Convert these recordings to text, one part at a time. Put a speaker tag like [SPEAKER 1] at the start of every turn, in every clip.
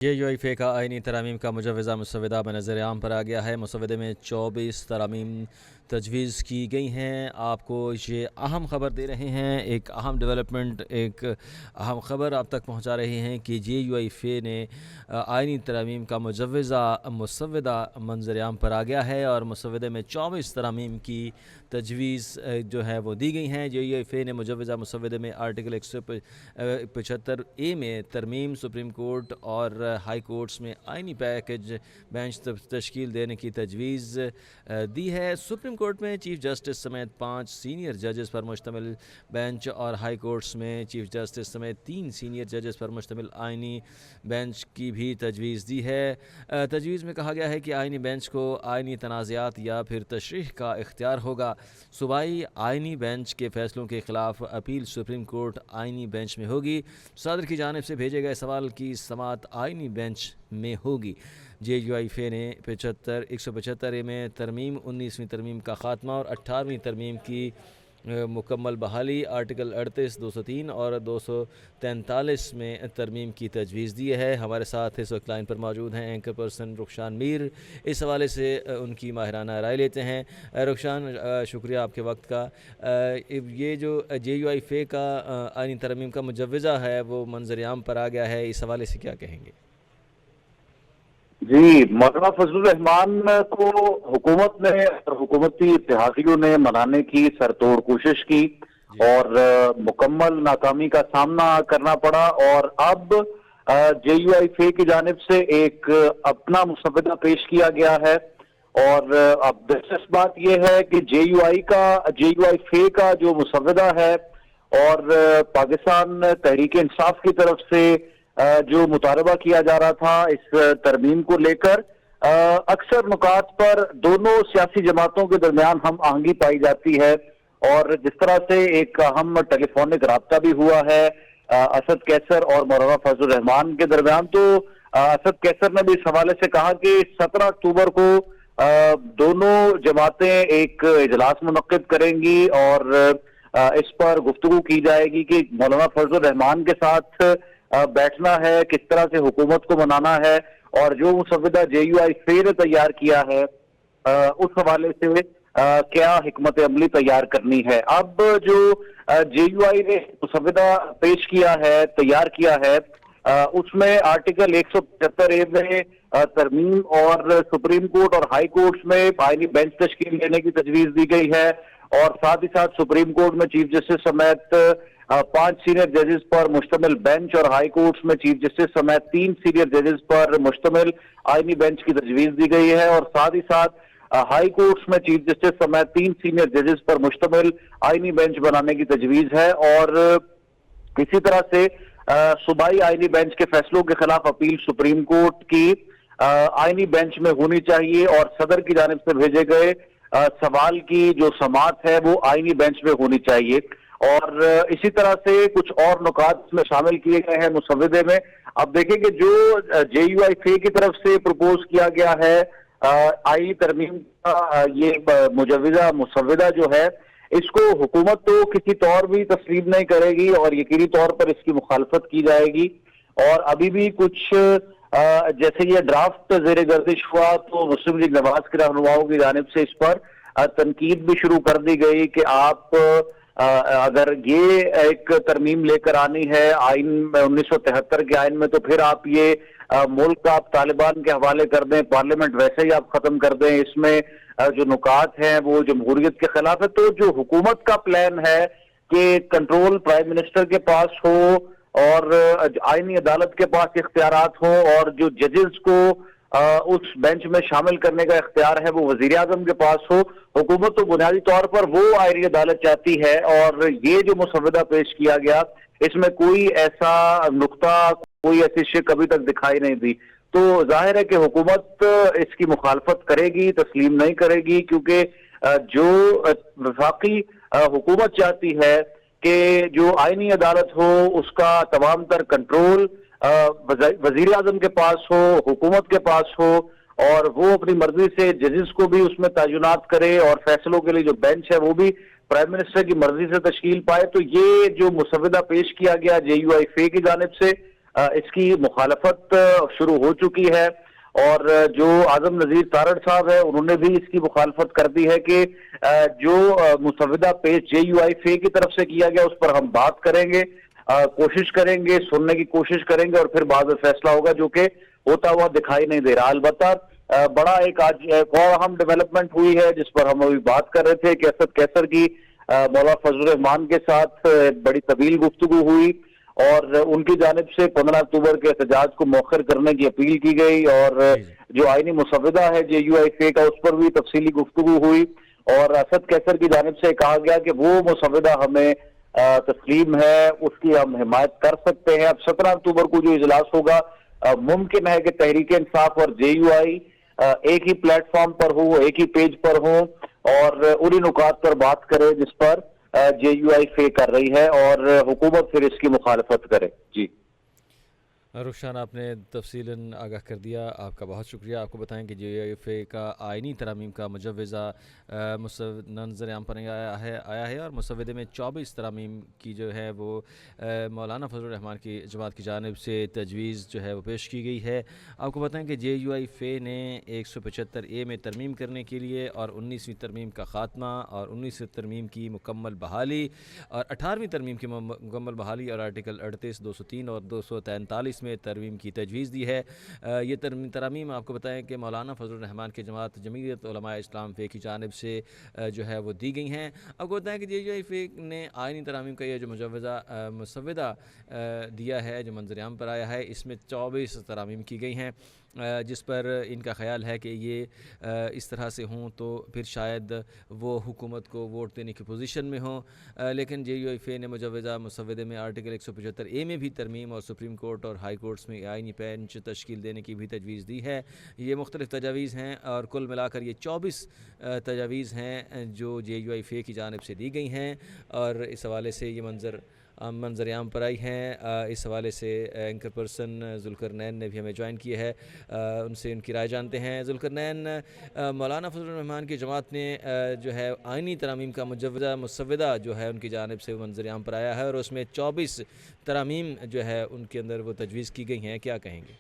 [SPEAKER 1] JUIFA کا آئینی ترامیم کا مجوزہ مسودہ بنظر عام پر آ گیا ہے۔ مسودے میں 24 ترامیم تجویز کی گئی ہیں۔ آپ کو یہ اہم خبر دے رہے ہیں، ایک اہم ڈیولپمنٹ، ایک اہم خبر آپ تک پہنچا رہے ہیں کہ JUIFA نے آئینی ترامیم کا مسودہ منظر عام پر آ گیا ہے اور مسودے میں 24 ترامیم کی تجویز جو ہے وہ دی گئی ہیں۔ JUIFA نے مجوزہ مسودے میں آرٹیکل 175A میں ترمیم، سپریم کورٹ اور ہائی کورٹس میں آئینی پیکج بینچ تشکیل دینے کی تجویز دی ہے۔ سپریم کورٹ میں چیف جسٹس سمیت 5 سینئر ججز پر مشتمل بینچ اور ہائی کورٹس میں چیف جسٹس سمیت 3 سینئر ججز پر مشتمل آئینی بینچ کی بھی تجویز دی ہے۔ تجویز میں کہا گیا ہے کہ آئینی بینچ کو آئینی تنازعات یا پھر تشریح کا اختیار ہوگا۔ صوبائی آئینی بینچ کے فیصلوں کے خلاف اپیل سپریم کورٹ آئینی بینچ میں ہوگی۔ صدر کی جانب سے بھیجے گئے سوال کی سماعت آئینی بینچ میں ہوگی۔ JUIFA نے 175A میں ترمیم، 19ویں ترمیم کا خاتمہ اور 18ویں ترمیم کی مکمل بحالی، آرٹیکل 38، 203 اور 243 میں ترمیم کی تجویز دی ہے۔ ہمارے ساتھ اس وقت لائن پر موجود ہیں اینکر پرسن رخشان میر، اس حوالے سے ان کی ماہرانہ رائے لیتے ہیں۔ رخشان، شکریہ آپ کے وقت کا۔ یہ جو JUIFA کا آئینی ترمیم کا مجوزہ ہے وہ منظر عام پر آ گیا ہے، اس حوالے سے کیا کہیں گے؟
[SPEAKER 2] جی، مولانا فضل الرحمان کو حکومت نے اور حکومتی اتحادیوں نے منانے کی سرتوڑ کوشش کی اور مکمل ناکامی کا سامنا کرنا پڑا، اور اب JUIFA کی جانب سے ایک اپنا مسودہ پیش کیا گیا ہے۔ اور اب دلچسپ بات یہ ہے کہ JUIFA کا جو مسودہ ہے اور پاکستان تحریک انصاف کی طرف سے جو مطالبہ کیا جا رہا تھا اس ترمیم کو لے کر، اکثر نکات پر دونوں سیاسی جماعتوں کے درمیان ہم آہنگی پائی جاتی ہے، اور جس طرح سے ایک اہم ٹیلی فونک رابطہ بھی ہوا ہے اسد کیسر اور مولانا فضل الرحمان کے درمیان، تو اسد کیسر نے بھی اس حوالے سے کہا کہ 17 اکتوبر کو دونوں جماعتیں ایک اجلاس منعقد کریں گی اور اس پر گفتگو کی جائے گی کہ مولانا فضل الرحمان کے ساتھ بیٹھنا ہے، کس طرح سے حکومت کو منانا ہے، اور جو مسودہ JUIFA نے تیار کیا ہے اس حوالے سے کیا حکمت عملی تیار کرنی ہے۔ اب جو JUI نے مسودہ پیش کیا ہے، تیار کیا ہے، اس میں آرٹیکل 175A میں ترمیم اور سپریم کورٹ اور ہائی کورٹس میں آئینی بینچ تشکیل دینے کی تجویز دی گئی ہے، اور ساتھ ہی ساتھ سپریم کورٹ میں چیف جسٹس سمیت 5 سینئر ججز پر مشتمل بینچ اور ہائی کورٹس میں چیف جسٹس سمیت 3 سینئر ججز پر مشتمل آئینی بینچ کی تجویز دی گئی ہے، اور ساتھ ہی ساتھ ہائی کورٹس میں چیف جسٹس سمیت 3 سینئر ججز پر مشتمل آئینی بینچ بنانے کی تجویز ہے۔ اور اسی طرح سے صوبائی آئینی بینچ کے فیصلوں کے خلاف اپیل سپریم کورٹ کی آئینی بینچ میں ہونی چاہیے، اور صدر کی جانب سے بھیجے گئے سوال کی جو سماعت ہے وہ آئینی بینچ میں ہونی چاہیے۔ اور اسی طرح سے کچھ اور نکات میں شامل کیے گئے ہیں مسودے میں۔ اب دیکھیں کہ جو JUIFA کی طرف سے پروپوز کیا گیا ہے آئینی ترمیم کا یہ مجوزہ مسودہ جو ہے، اس کو حکومت تو کسی طور بھی تسلیم نہیں کرے گی اور یقینی طور پر اس کی مخالفت کی جائے گی، اور ابھی بھی کچھ جیسے یہ ڈرافٹ زیر گردش ہوا تو مسلم لیگ نواز کے رہنماؤں کی جانب سے اس پر تنقید بھی شروع کر دی گئی کہ آپ اگر یہ ایک ترمیم لے کر آنی ہے آئین 1973 کے آئین میں، تو پھر آپ یہ ملک آپ طالبان کے حوالے کر دیں، پارلیمنٹ ویسے ہی آپ ختم کر دیں، اس میں جو نکات ہیں وہ جمہوریت کے خلاف ہے۔ تو جو حکومت کا پلان ہے کہ کنٹرول پرائم منسٹر کے پاس ہو اور آئینی عدالت کے پاس اختیارات ہوں، اور جو ججز کو اس بینچ میں شامل کرنے کا اختیار ہے وہ وزیر اعظم کے پاس ہو، حکومت تو بنیادی طور پر وہ آئینی عدالت چاہتی ہے، اور یہ جو مسودہ پیش کیا گیا اس میں کوئی ایسا نقطہ، کوئی ایسی شک ابھی تک دکھائی نہیں دی۔ تو ظاہر ہے کہ حکومت اس کی مخالفت کرے گی، تسلیم نہیں کرے گی، کیونکہ جو وفاقی حکومت چاہتی ہے کہ جو آئینی عدالت ہو اس کا تمام تر کنٹرول وزیر اعظم کے پاس ہو، حکومت کے پاس ہو، اور وہ اپنی مرضی سے ججز کو بھی اس میں تعینات کرے، اور فیصلوں کے لیے جو بینچ ہے وہ بھی پرائم منسٹر کی مرضی سے تشکیل پائے۔ تو یہ جو مسودہ پیش کیا گیا JUIFA کی جانب سے، اس کی مخالفت شروع ہو چکی ہے، اور جو اعظم نذیر تارڑ صاحب ہے انہوں نے بھی اس کی مخالفت کر دی ہے کہ جو مسودہ پیش JUIFA کی طرف سے کیا گیا اس پر ہم بات کریں گے، کوشش کریں گے، سننے کی کوشش کریں گے، اور پھر بعد میں فیصلہ ہوگا، جو کہ ہوتا ہوا دکھائی نہیں دے رہا۔ البتہ بڑا ایک آج ایک اور اہم ڈیولپمنٹ ہوئی ہے جس پر ہم ابھی بات کر رہے تھے کہ اسد کیسر کی مولانا فضل الرحمان کے ساتھ بڑی طویل گفتگو ہوئی، اور ان کی جانب سے 15 اکتوبر کے احتجاج کو مؤخر کرنے کی اپیل کی گئی، اور
[SPEAKER 1] جی جی
[SPEAKER 2] جو آئینی مسودہ ہے JUIFA کا اس پر بھی تفصیلی گفتگو ہوئی، اور اسد کیسر کی جانب سے کہا گیا کہ وہ مسودہ ہمیں تسلیم ہے، اس کی ہم حمایت کر سکتے ہیں۔ اب 17 اکتوبر کو جو اجلاس ہوگا ممکن ہے کہ تحریک انصاف اور JUI ایک ہی پلیٹ فارم پر ہو، ایک ہی پیج پر ہوں، اور انہی نکات پر بات کرے جس پر JUIFA کر رہی ہے، اور حکومت پھر اس کی مخالفت کرے۔ جی
[SPEAKER 1] رخشان، آپ نے تفصیلاً آگاہ کر دیا، آپ کا بہت شکریہ۔ آپ کو بتائیں کہ JUIFA کا آئینی ترامیم کا مجوزہ منظر عام پر آیا ہے، اور مسودے میں 24 ترامیم کی جو ہے وہ مولانا فضل الرحمان کی جماعت کی جانب سے تجویز جو ہے وہ پیش کی گئی ہے۔ آپ کو بتائیں کہ JUIFA نے 175A میں ترمیم کرنے کے لیے، اور 19ویں ترمیم کا خاتمہ، اور 19ویں ترمیم کی مکمل بحالی، اور 18ویں ترمیم کی مکمل بحالی، اور آرٹیکل 38، 203 اور 243 میں ترمیم کی تجویز دی ہے۔ یہ ترامیم آپ کو بتائیں کہ مولانا فضل الرحمان کی جماعت جمعیت علماء اسلام فے کی جانب سے جو ہے وہ دی گئی ہیں۔ آپ کو بتائیں کہ JUIFA نے آئینی ترامیم کا یہ جو مسودہ دیا ہے، جو منظر عام پر آیا ہے، اس میں 24 ترامیم کی گئی ہیں، جس پر ان کا خیال ہے کہ یہ اس طرح سے ہوں تو پھر شاید وہ حکومت کو ووٹ دینے کی پوزیشن میں ہوں، لیکن JUIFA نے مجوزہ مسودے میں آرٹیکل 175A میں بھی ترمیم، اور سپریم کورٹ اور ہائی کورٹس میں آئینی بینچ تشکیل دینے کی بھی تجویز دی ہے۔ یہ مختلف تجاویز ہیں، اور کل ملا کر یہ 24 تجاویز ہیں جو JUIFA کی جانب سے دی گئی ہیں، اور اس حوالے سے یہ منظر عام پر آئی ہیں۔ اس حوالے سے اینکر پرسن ذوالقرنین نے بھی ہمیں جوائن کیا ہے، ان سے ان کی رائے جانتے ہیں۔ ذوالقرنین، مولانا فضل الرحمان کی جماعت نے جو ہے آئینی ترامیم کا مسودہ جو ہے ان کی جانب سے منظر عام پر آیا ہے، اور اس میں 24 ترامیم جو ہے ان کے اندر وہ تجویز کی گئی ہیں، کیا کہیں گے؟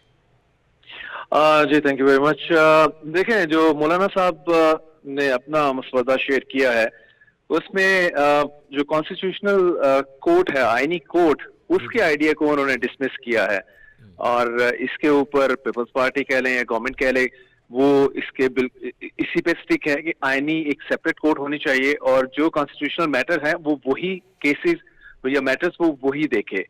[SPEAKER 3] جی تھینک یو ویری مچ۔ دیکھیں، جو مولانا صاحب نے اپنا مسودہ شیئر کیا ہے اس میں جو کانسٹیٹیوشنل کورٹ ہے، آئینی کورٹ، اس کے آئیڈیا کو انہوں نے ڈسمس کیا ہے، اور اس کے اوپر پیپلز پارٹی کہہ لیں یا گورنمنٹ کہہ لیں، وہ اسی پہ سٹک ہے کہ آئینی ایک سیپریٹ کورٹ ہونی چاہیے، اور جو کانسٹیٹیوشنل میٹر ہیں وہ وہی کیسز یا میٹرز وہ وہی دیکھے۔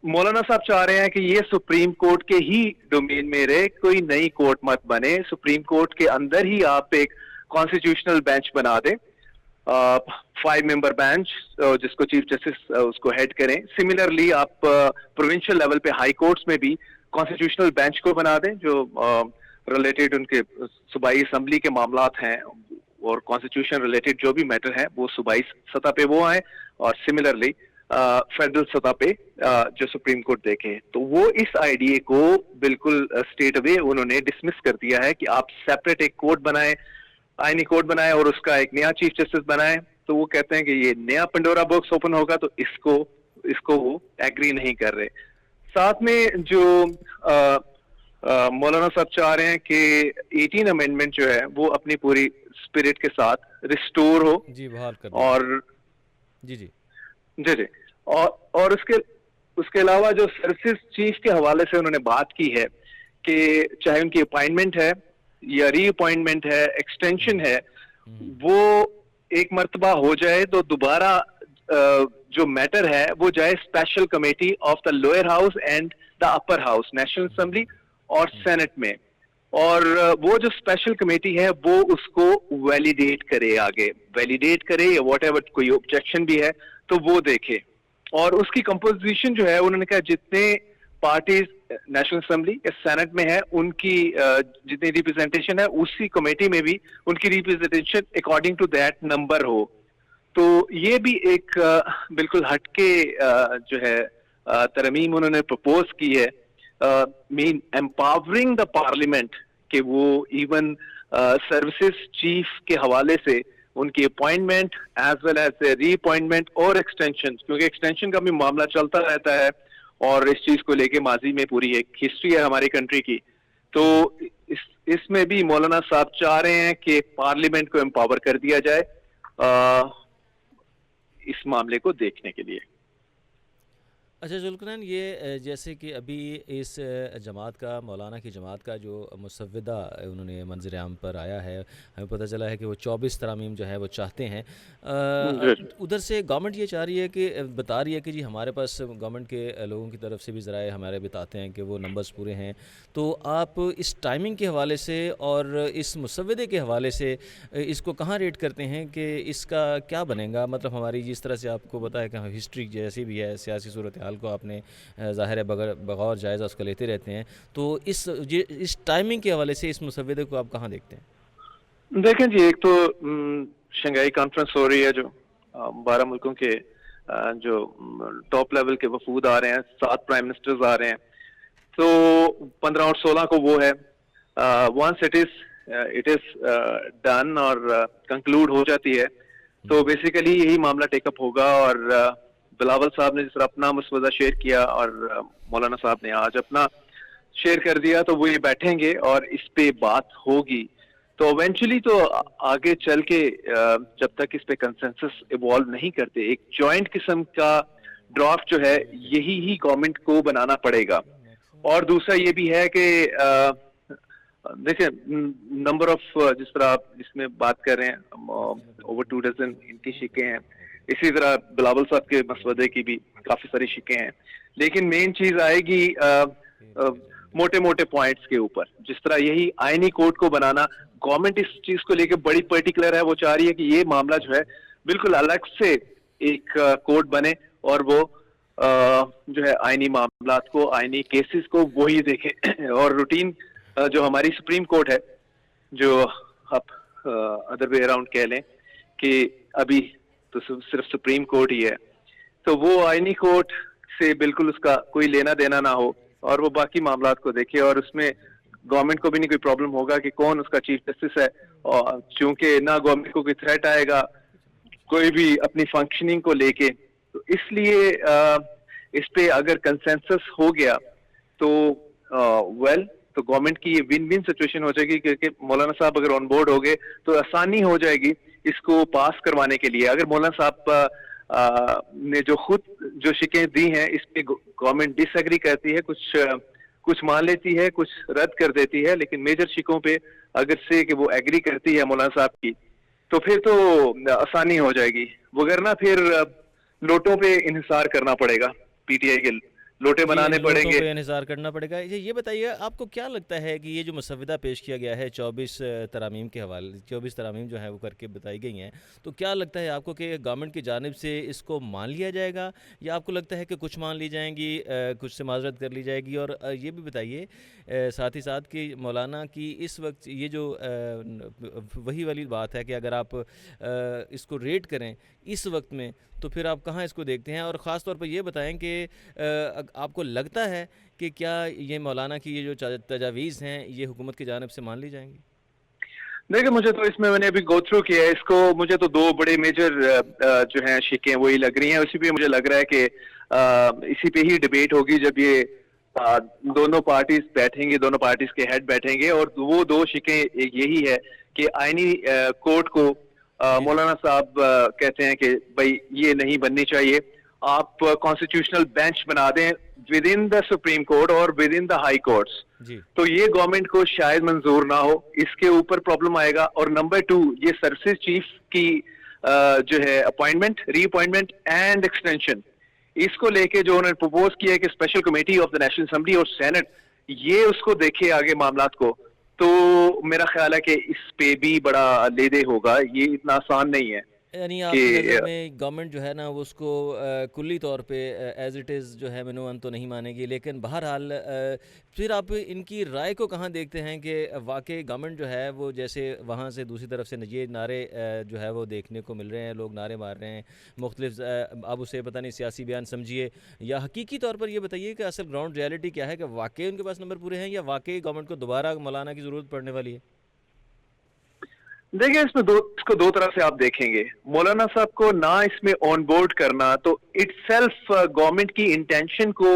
[SPEAKER 3] مولانا صاحب چاہ رہے ہیں کہ یہ سپریم کورٹ کے ہی ڈومین میں رہے، کوئی نئی کورٹ مت بنے، سپریم کورٹ کے اندر ہی آپ ایک کانسٹیٹیوشنل بینچ بنا دیں، 5 ممبر بینچ، جس کو چیف جسٹس اس کو ہیڈ کریں۔ سملرلی آپ پروونشل لیول پہ ہائی کورٹس میں بھی کانسٹیٹیوشنل بینچ کو بنا دیں، جو ریلیٹڈ ان کے صوبائی اسمبلی کے معاملات ہیں اور کانسٹیٹیوشن ریلیٹڈ جو بھی میٹر ہیں وہ صوبائی سطح پہ وہ آئیں، اور سملرلی فیڈرل سطح پہ جو سپریم کورٹ دیکھے۔ تو وہ اس آئیڈیا کو بالکل اسٹیٹ اوے انہوں نے ڈسمس کر دیا ہے کہ آپ سیپریٹ ایک کورٹ بنائیں، آئینی کورٹ بنائیں، اور اس کا ایک نیا چیف جسٹس بنائیں۔ تو وہ کہتے ہیں کہ یہ نیا پنڈورا باکس اوپن ہوگا، تو اس کو وہ ایگری نہیں کر رہے۔ ساتھ میں جو مولانا صاحب چاہ رہے ہیں کہ 18 امینڈمنٹ جو ہے وہ اپنی پوری اسپرٹ کے ساتھ ریسٹور ہو،
[SPEAKER 1] جی بحال کر،
[SPEAKER 3] اور
[SPEAKER 1] جی
[SPEAKER 3] اور اس کے علاوہ جو سروسز چیف کے حوالے سے انہوں نے بات کی ہے کہ چاہے ان کی اپائنٹمنٹ ہے یا ری اپوائنٹمنٹ ہے، ایکسٹینشن ہے، وہ ایک مرتبہ ہو جائے تو دوبارہ جو میٹر ہے وہ جائے special committee of the lower house and the upper house, national assembly اور سینٹ میں، اور وہ جو اسپیشل کمیٹی ہے وہ اس کو ویلیڈیٹ کرے، آگے ویلیڈیٹ کرے، یا واٹ ایور کوئی آبجیکشن بھی ہے تو وہ دیکھے۔ اور اس کی کمپوزیشن جو ہے انہوں نے کہا جتنے پارٹیز نیشنل اسمبلی یا سینٹ میں ہے ان کی جتنی ریپرزینٹیشن ہے اسی کمیٹی میں بھی ان کی representation according to that number ہو۔ تو یہ بھی ایک بالکل ہٹ کے جو ہے ترمیم انہوں نے پرپوز کی ہے، مین امپاورنگ دا پارلیمنٹ، کہ وہ ایون سروسز چیف کے حوالے سے ان کی اپوائنٹمنٹ ایز ویل ایز ری اپوائنٹمنٹ اور ایکسٹینشن، کیونکہ ایکسٹینشن کا بھی معاملہ چلتا رہتا ہے، اور اس چیز کو لے کے ماضی میں پوری ایک ہسٹری ہے ہماری کنٹری کی. تو اس میں بھی مولانا صاحب چاہ رہے ہیں کہ پارلیمنٹ کو امپاور کر دیا جائے اس معاملے کو دیکھنے کے لیے.
[SPEAKER 1] اچھا ذوالقرنین، یہ جیسے کہ ابھی اس جماعت کا، مولانا کی جماعت کا جو مسودہ انہوں نے منظر عام پر آیا ہے، ہمیں پتہ چلا ہے کہ وہ 24 ترامیم جو ہے وہ چاہتے ہیں. ادھر سے گورنمنٹ یہ چاہ رہی ہے کہ بتا رہی ہے کہ جی ہمارے پاس گورنمنٹ کے لوگوں کی طرف سے بھی ذرائع ہمارے بتاتے ہیں کہ وہ نمبرز پورے ہیں. تو آپ اس ٹائمنگ کے حوالے سے اور اس مسودے کے حوالے سے اس کو کہاں ریٹ کرتے ہیں کہ اس کا کیا بنے گا؟ مطلب ہماری جس طرح سے آپ کو بتایا کہ ہسٹری جیسی بھی ہے، سیاسی صورتحال کو آپ نے ظاہر ہے بغور جائزہ اس کا لیتے رہتے ہیں، تو اس ٹائمنگ کے حوالے سے اس مسودے کو آپ کہاں دیکھتے ہیں؟
[SPEAKER 3] دیکھیں جی، ایک تو شنگھائی کانفرنس ہو رہی ہے جو 12 ملکوں کے جو ٹاپ لیول کے وفود آ رہے ہیں، 7 پرائم منسٹرز آ رہے ہیں. تو 15 اور 16 کو وہ ہے. once it is done اور کنکلوڈ ہو جاتی ہے تو بیسیکلی یہی معاملہ ٹیک اپ ہوگا. اور بلاول صاحب نے جس طرح اپنا مسودہ شیئر کیا اور مولانا صاحب نے آج اپنا شیئر کر دیا، تو وہ یہ بیٹھیں گے اور اس پہ بات ہوگی. تو ایونچولی تو آگے چل کے جب تک اس پہ کنسنسس ایوالو نہیں کرتے، ایک جوائنٹ قسم کا ڈرافٹ جو ہے یہی ہی گورنمنٹ کو بنانا پڑے گا. اور دوسرا یہ بھی ہے کہ دیکھیں نمبر آف جس طرح آپ اس میں بات کر رہے ہیں اوور 2 ڈزن ان کی شکیں ہیں، اسی طرح بلاول صاحب کے مسودے کی بھی کافی ساری شکیں ہیں. لیکن مین چیز آئے گی موٹے موٹے پوائنٹس کے اوپر. جس طرح یہی آئینی کوڈ کو بنانا، گورنمنٹ اس چیز کو لے کے بڑی پرٹیکولر ہے. وہ چاہ رہی ہے کہ یہ معاملہ جو ہے بالکل الگ سے ایک کوڈ بنے اور وہ جو ہے آئینی معاملات کو، آئینی کیسز کو وہی دیکھے. اور روٹین جو ہماری سپریم کورٹ ہے، جو آپ ادر وے اراؤنڈ کہہ لیں کہ ابھی تو صرف سپریم کورٹ ہی ہے، تو وہ آئینی کورٹ سے بالکل اس کا کوئی لینا دینا نہ ہو اور وہ باقی معاملات کو دیکھے. اور اس میں گورنمنٹ کو بھی نہیں کوئی پرابلم ہوگا کہ کون اس کا چیف جسٹس ہے، اور چونکہ نہ گورنمنٹ کو کوئی تھریٹ آئے گا کوئی بھی اپنی فنکشننگ کو لے کے. تو اس لیے اس پہ اگر کنسنسس ہو گیا تو ویل تو گورنمنٹ کی یہ ون ون سچویشن ہو جائے گی، کیونکہ مولانا صاحب اگر آن بورڈ ہو گئے تو آسانی ہو جائے گی اس کو پاس کروانے کے لیے. اگر مولانا صاحب نے جو خود جو شکیں دی ہیں اس پہ گورنمنٹ ڈس ایگری کرتی ہے، کچھ مان لیتی ہے، کچھ رد کر دیتی ہے، لیکن میجر شکوں پہ اگر سے کہ وہ ایگری کرتی ہے مولانا صاحب کی، تو پھر تو آسانی ہو جائے گی. وگرنہ پھر لوٹوں پہ انحصار کرنا پڑے گا، پی ٹی آئی کے لوٹے بنانے پڑیں گے،
[SPEAKER 1] پہ انحصار کرنا پڑے گا. یہ بتائیے آپ کو کیا لگتا ہے کہ یہ جو مسودہ پیش کیا گیا ہے 24 ترامیم کے حوالے، 24 ترامیم جو ہیں وہ کر کے بتائی گئی ہیں، تو کیا لگتا ہے آپ کو کہ گورنمنٹ کی جانب سے اس کو مان لیا جائے گا، یا آپ کو لگتا ہے کہ کچھ مان لی جائیں گی، کچھ سے معذرت کر لی جائے گی؟ اور یہ بھی بتائیے ساتھ ہی ساتھ کہ مولانا کی اس وقت یہ جو وہی والی بات ہے کہ اگر آپ اس کو ریٹ کریں اس وقت میں تو پھر آپ کہاں اس کو دیکھتے ہیں؟ اور خاص طور پر یہ بتائیں کہ آپ کو لگتا ہے کہ کیا یہ مولانا کی یہ جو تجاویز ہیں یہ حکومت کی جانب سے مان لی جائیں گی؟
[SPEAKER 3] دیکھیں مجھے تو اس میں نے ابھی گو تھرو کیا ہے اس کو، مجھے تو 2 بڑے میجر جو ہیں شکیں وہی لگ رہی ہیں. اسی پہ مجھے لگ رہا ہے کہ اسی پہ ہی ڈیبیٹ ہوگی جب یہ دونوں پارٹیز بیٹھیں گے، دونوں پارٹیز کے ہیڈ بیٹھیں گے. اور وہ 2 شکیں ایک یہی ہے کہ آئینی کورٹ کو مولانا صاحب کہتے ہیں کہ بھائی یہ نہیں بننی چاہیے، آپ کانسٹیٹیوشنل بینچ بنا دیں with in the supreme court اور with in the high courts. تو یہ گورنمنٹ کو شاید منظور نہ ہو، اس کے اوپر پرابلم آئے گا. اور نمبر 2 یہ سروسز چیف کی جو ہے appointment, reappointment and extension, اس کو لے کے جو انہوں نے پروپوز کیا ہے کہ special committee of the national assembly اور سینٹ یہ اس کو دیکھے آگے معاملات کو، تو میرا خیال ہے کہ اس پہ بھی بڑا لے دے ہوگا. یہ اتنا آسان نہیں ہے.
[SPEAKER 1] یعنی آپ کی نظر میں گورنمنٹ جو ہے نا وہ اس کو کلی طور پہ ایز اٹ از جو ہے منوان تو نہیں مانے گی، لیکن بہرحال پھر آپ ان کی رائے کو کہاں دیکھتے ہیں کہ واقعی گورنمنٹ جو ہے وہ جیسے وہاں سے دوسری طرف سے یہ نعرے جو ہے وہ دیکھنے کو مل رہے ہیں، لوگ نعرے مار رہے ہیں مختلف، اب اسے پتہ نہیں سیاسی بیان سمجھیے یا حقیقی طور پر یہ بتائیے کہ اصل گراؤنڈ ریالٹی کیا ہے، کہ واقعی ان کے پاس نمبر پورے ہیں یا واقعی گورنمنٹ کو دوبارہ مولانا کی ضرورت پڑنے والی ہے؟
[SPEAKER 3] دیکھیں اس میں اس کو 2 طرح سے آپ دیکھیں گے. مولانا صاحب کو نہ اس میں آن بورڈ کرنا تو اٹ سیلف گورنمنٹ کی انٹینشن کو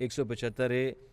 [SPEAKER 1] 175